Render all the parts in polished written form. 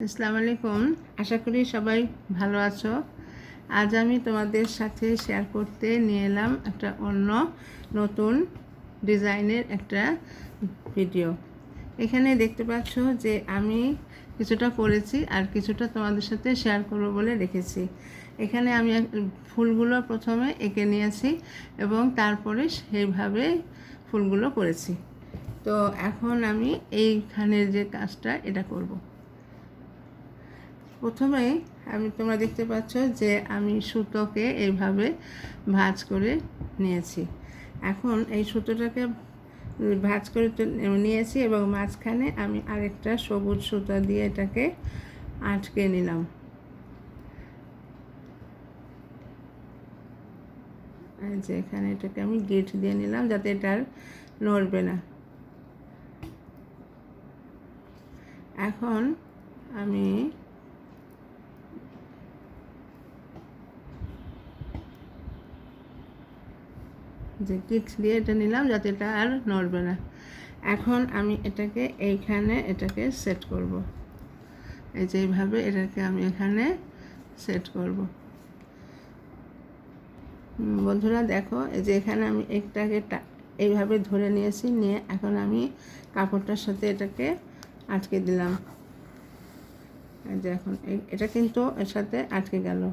আসসালামু আলাইকুম। আশা করি সবাই ভালো আছো। আজ আমি তোমাদের সাথে শেয়ার করতে নিয়ে এলাম একটা অন্য নতুন ডিজাইনের একটা ভিডিও। এখানে দেখতে পাচ্ছ যে আমি কিছুটা করেছি আর কিছুটা তোমাদের সাথে শেয়ার করব বলে রেখেছি। এখানে আমি ফুলগুলো প্রথমে এঁকে নিয়েছি এবং তারপরে সেইভাবে ফুলগুলো করেছি। তো এখন আমি এইখানের যে কাজটা এটা করব। প্রথমেই তোমরা দেখতে পাচ্ছ যে আমি সুতোকে এইভাবে ভাঁজ করে নিয়েছি। এখন এই সুতোটাকে ভাঁজ করে নিয়েছি এবং মাঝখানে আমি আরেকটা সবুজ সুতো দিয়ে এটাকে আটকে নিলাম। যে এখানে এটাকে আমি গিট দিয়ে নিলাম যাতে এটা আর নড়বে না। এখন আমি যে কিক্স দিয়ে এটা নিলাম যাতে এটা আর নড়বে না। এখন আমি এটাকে এইখানে এটাকে সেট করব। এই যে এইভাবে এটাকে আমি এখানে সেট করব। বন্ধুরা দেখো, এই যে এখানে আমি এটাকে এইভাবে ধরে নিয়েছি, নিয়ে এখন আমি কাপড়টার সাথে এটাকে আটকে দিলাম। এই যে এখন এটা কিন্তু এর সাথে আটকে গেল।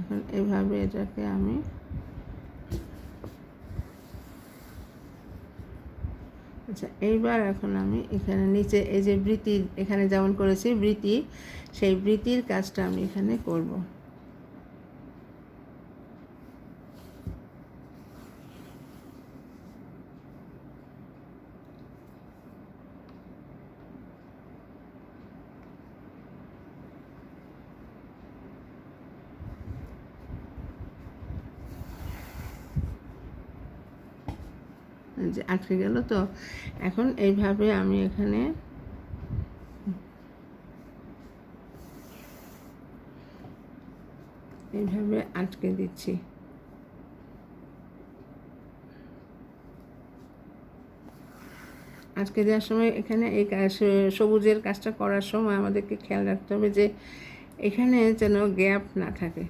এখন এইভাবে এটাকে আমি আচ্ছা, এইবার এখন আমি এখানে নিচে এই যে বৃতি এখানে যেমন করেছি বৃতি, সেই বৃতির কাজটা আমি এখানে করব। যে আটকে গেল, তো এখন এইভাবে আমি এখানে এইভাবে আটকে দিচ্ছি। আটকে দেওয়ার সময় এখানে এই সবুজের কাজটা করার সময় আমাদেরকে খেয়াল রাখতে হবে যে এখানে যেন গ্যাপ না থাকে।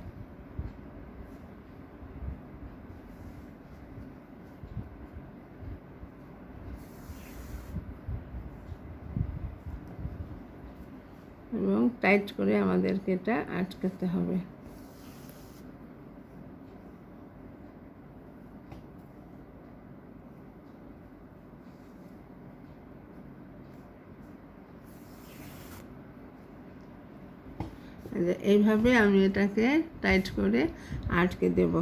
এবং টাইট করে আমাদেরকে এটা আটকাতে হবে। এইভাবে আমি এটাকে টাইট করে আটকে দেব।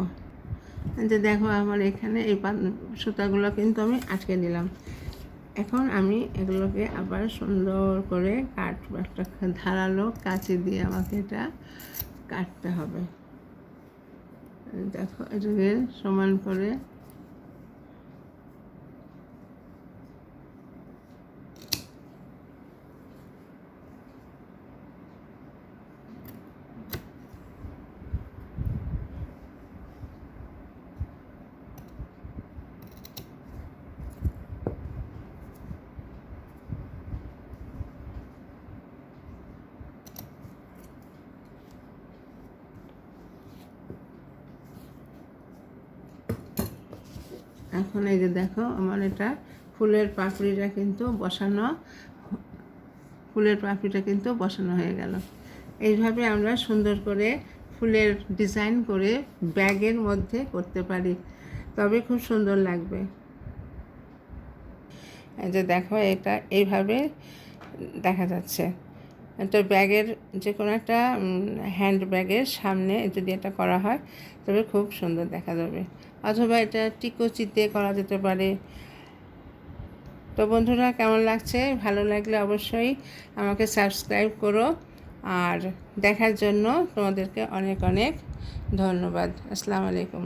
যে দেখো আমার এখানে এই সুতাগুলো কিন্তু আমি আটকে দিলাম। এখন আমি এগুলোকে আবার সুন্দর করে কাটবো। একটা ধারালো কাঁচি দিয়ে আমাকে এটা কাটতে হবে। দেখো এটাকে সমান করে এখন এই যে দেখো আমার এটা ফুলের পাপড়িটা কিন্তু বসানো হয়ে গেল। এইভাবে আমরা সুন্দর করে ফুলের ডিজাইন করে ব্যাগের মধ্যে করতে পারি, তবে খুব সুন্দর লাগবে। এই যে দেখো এটা এইভাবে দেখা যাচ্ছে। তো ব্যাগের যে কোনো একটা হ্যান্ড ব্যাগের সামনে যদি এটা করা হয় তবে খুব সুন্দর দেখা যাবে, অথবা এটা টিকোচিতে করা যেতে পারে। তো বন্ধুরা, কেমন লাগছে? ভালো লাগলে অবশ্যই আমাকে সাবস্ক্রাইব করো। আর দেখার জন্য তোমাদেরকে অনেক অনেক ধন্যবাদ। আসসালামু আলাইকুম।